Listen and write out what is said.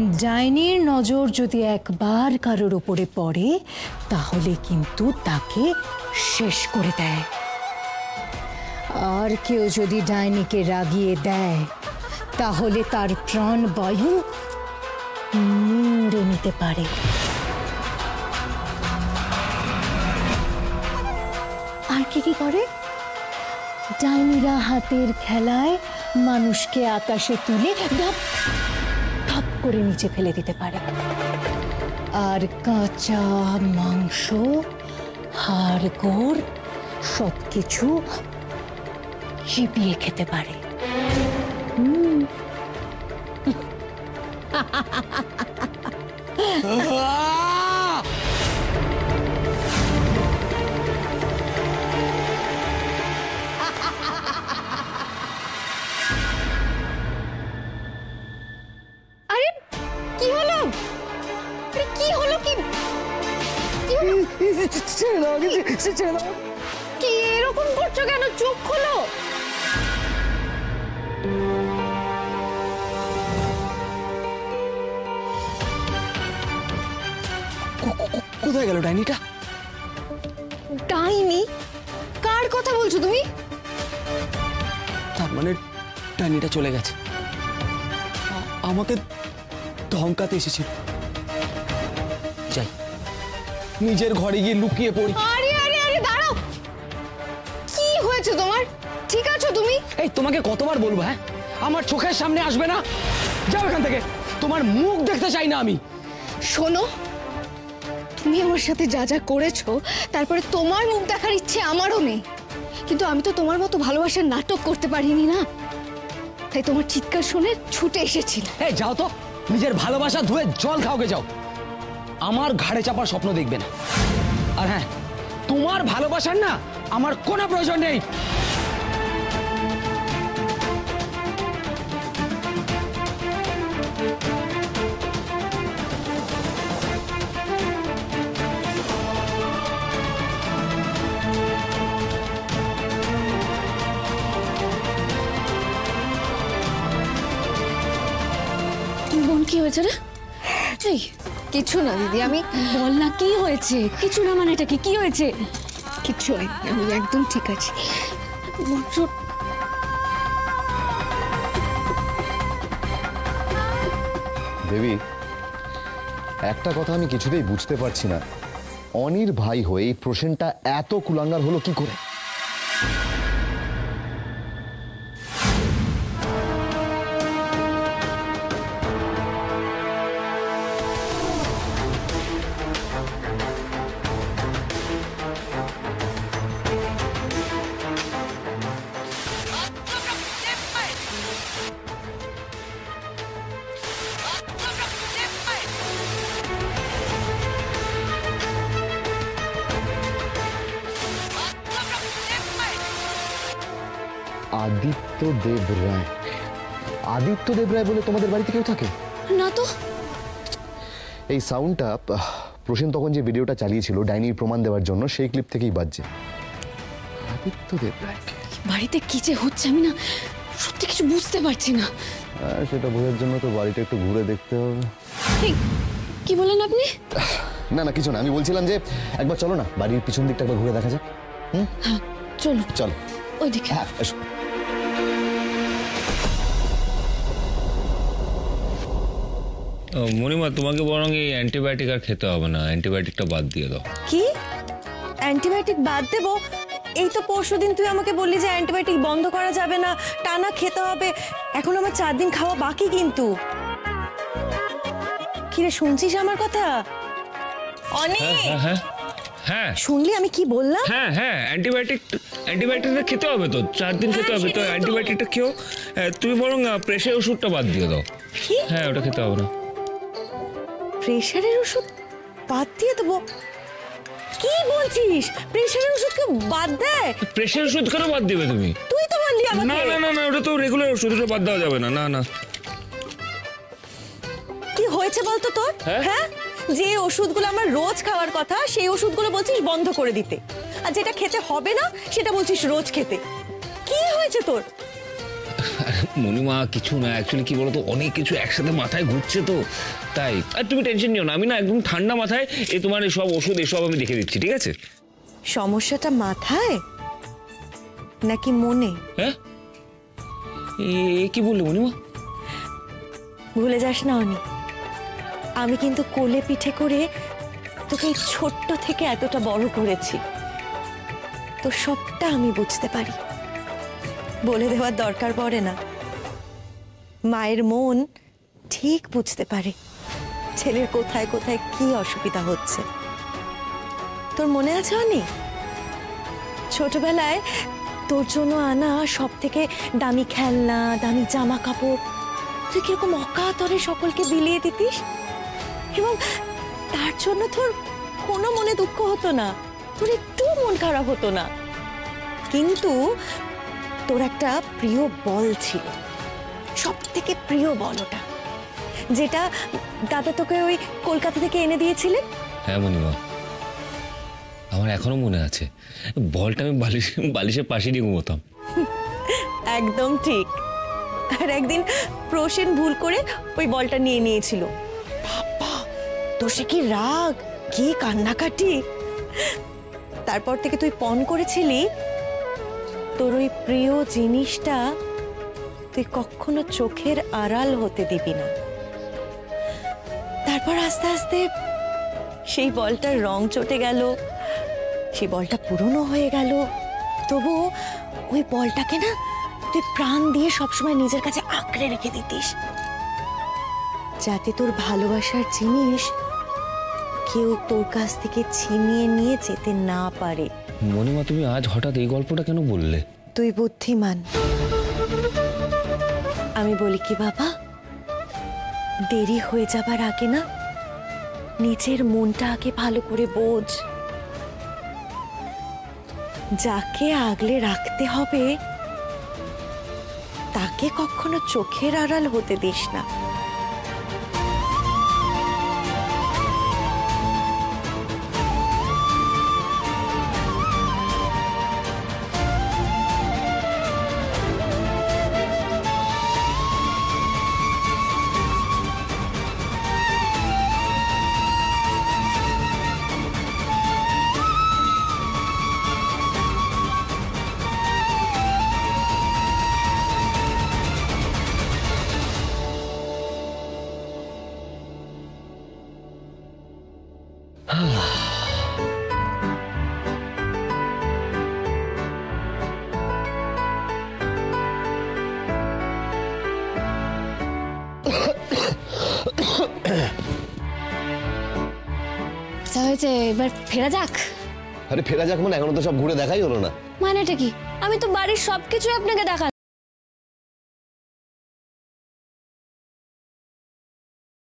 ডাইনির নজর যদি একবার কারোর উপরে পড়ে তাহলে কিন্তু তাকে শেষ করে দেয়। আর কেউ যদি ডাইনিকে রাগিয়ে দেয় তাহলে তার প্রাণ বায়ু নিংড়ে নিতে পারে। আর কি কি করে? ডাইনিরা হাতের খেলায় মানুষকে আকাশে তুলে ধাপ ধাপ করে নিচে ফেলে দিতে পারে, আর কাঁচা মাংস, হাড় গোড় সবকিছু চিবিয়ে খেতে পারে। কি এরকম করছো কেন? চোখ খোলো। কোথায় গেল ডাইনিটা? ডাইনি? কার কথা বলছো তুমি? তার মানে ডাইনিটা চলে গেছে, আমাকে ধমকাতে এসেছিল। যাই, নিজের ঘরে গিয়ে লুকিয়ে পড়ি। আরে আরে আরে দাঁড়াও, কি হয়েছে তোমার? ঠিক আছো তুমি? এই তোমাকে কতবার বলবো, হ্যাঁ আমার চোখের সামনে আসবে না, যাও এখান থেকে, তোমার মুখ দেখতে চাই না আমি। শোনো, তুমি আমার সাথে যা যা করেছো তারপরে তোমার মুখ দেখার ইচ্ছে আমারও নেই, কিন্তু আমি তো তোমার মতো ভালোবাসার নাটক করতে পারিনি না, তাই তোমার চিৎকার শুনে ছুটে এসেছিলাম। এই যাও তো, নিজের ভালোবাসা ধুয়ে জল খাওকে যাও, আমার ঘাড়ে চাপার স্বপ্ন দেখবে না। আর হ্যাঁ, তোমার ভালোবাসার না আমার কোনো প্রয়োজন নেই। বোন, কি হয়েছে রে? কিছু না দিদি, আমি বল না কি হয়েছে? কিছু না মানে এটা কি হয়েছে? কিছু হয়নি, আমি একদম ঠিক আছি। দেবী, একটা কথা আমি কিছুতেই বুঝতে পারছি না, অনির ভাই হয়ে এই প্রসেনটা এত কুলাঙ্গার হলো কি করে? আদিত্য দেব রায়? আদিত্য দেব রায় বলে তোমাদের বাড়িতে কেউ থাকে? না তো। এই সাউন্ডটা প্রসেন তখন যে ভিডিওটা চালিয়েছিল ডাইনির প্রমাণ দেওয়ার জন্য, সেই ক্লিপ থেকেই বাজছে। আদিত্য দেব রায় বাড়িতে কি যে হচ্ছে আমি না সত্যি কিছু বুঝতে পারছি না। সেটা বোঝার জন্য তো বাড়িটা একটু ঘুরে দেখতে হবে। কি বলেন আপনি? না না কিছু না, আমি বলছিলাম যে একবার চলো না বাড়ির পিছন দিকটা একবার ঘুরে দেখা যাক। হ্যাঁ চলো চলো ওইদিকে। হ্যাঁ এসো। মণিমা, তোমাকে বরং এই অ্যান্টিবায়োটিক আর খেতে হবে না, অ্যান্টিবায়োটিকটা বাদ দিয়ে দাও। কি অ্যান্টিবায়োটিক বাদ দেবো? এই তো পরশুদিন তুই আমাকে বললি যে অ্যান্টিবায়োটিক বন্ধ করা যাবে না, টানা খেতে হবে। এখন আমার 4 দিন খাওয়া বাকি কিন্তু। কিরে শুনছিস আমার কথা? অনেক হ্যাঁ হ্যাঁ শুনলি আমি কি বললাম? হ্যাঁ হ্যাঁ, অ্যান্টিবায়োটিকটা খেতে হবে তো, 4 দিন খেতে হবে তো, অ্যান্টিবায়োটিকটা খেও। তুমি বরং প্রেশার ওষুধটা বাদ দিয়ে দাও। হ্যাঁ ওটা খেতে হবে না। প্রেশারের ওষুধ বাদ দিয়ে দেবো? কি বলছিস? প্রেশারের ওষুধ কেউ বাদ দেয়? প্রেশার ওষুধ কেন বাদ দিবে তুমি? তুই তো বললি আমাকে। না না না না, ওটা তো রেগুলার ওষুধ, ওটা বাদ দেওয়া যাবে না। না না, কি হয়েছে বলতো তোর? হ্যাঁ, যে ওষুধগুলো আমার রোজ খাওয়ার কথা সেই ওষুধগুলো বলছিস বন্ধ করে দিতে, আর যেটা খেতে হবে না সেটা বলছিস রোজ খেতে। কি হয়েছে তোর? মণিমা কিছু না, অ্যাকচুয়ালি কি বলতো, অনেক কিছু একসাথে মাথায় ঘুরছে তো তাই। আর তুমি টেনশন নিও না, আমি না একদম ঠান্ডা মাথায় এই তোমার সব ওষুধ এসব আমি দেখে দিচ্ছি, ঠিক আছে? সমস্যাটা মাথায় নাকি মনে? হ্যাঁ, কি বললে মণিমা? ভুলে যাস না অনি, আমি কিন্তু কোলে পিঠে করে তোকে এই ছোট্ট থেকে এতটা বড় করেছি। তো সবটা আমি বুঝতে পারি, বলে দেওয়ার দরকার পড়ে না। মায়ের মন ঠিক বুঝতে পারে ছেলের কোথায় কোথায় কি অসুবিধা হচ্ছে। তোর মনে আছে অনি, ছোটবেলায় তোর জন্য আনা সব থেকে দামি খেলনা, দামি জামা কাপড় তুই কিরকম অকাতরে সকলকে বিলিয়ে দিতিস, এবং তার জন্য তোর কোনো মনে দুঃখ হতো না, তোর একটু মন খারাপ হতো না। কিন্তু তোর একটা প্রিয় বল ছিল, সব থেকে প্রিয় বল ওটা, যেটা দাদা তোকে ওই কলকাতা থেকে এনে দিয়েছিলেন। হ্যাঁ মণিমা, আমার এখনো মনে আছে, বলটা আমি বালিশের পাশে নিয়ে ঘুমোতাম। একদম ঠিক। আর একদিন প্রসেন ভুল করে ওই বলটা নিয়ে নিয়েছিল। বাবা, তোর সে কি রাগ, কি কান্নাকাটি! তারপর থেকে তুই পণ করেছিলি তোর ওই প্রিয় জিনিসটা তুই কখনো চোখের আড়াল হতে দিবি না। তারপর আস্তে আস্তে সেই বলটার রং চটে গেল, সেই বলটা পুরনো হয়ে গেল, তবু ওই বলটাকে না তুই প্রাণ দিয়ে সবসময় নিজের কাছে আঁকড়ে রেখে দিতিস, যাতে তোর ভালোবাসার জিনিস কেউ তোর কাছ থেকে ছিনিয়ে নিয়ে যেতে না পারে। মণিমা, তুমি আজ হঠাৎ এই গল্পটা কেন বললে? তুই বুদ্ধিমান। আমি বলি কি বাবা, দেরি হয়ে যাবার আগে না নিজের মনটা আগে ভালো করে বোঝ। যাকে আগলে রাখতে হবে তাকে কখনো চোখের আড়াল হতে দিস না। হয়েছে, এবার ফেরা যাক। আরে ফেরা যাক মানে এখনো তো সব ঘুরে দেখাই হলো না। মানেটা কি? আমি তো বাড়ির সবকিছু আপনাকে দেখা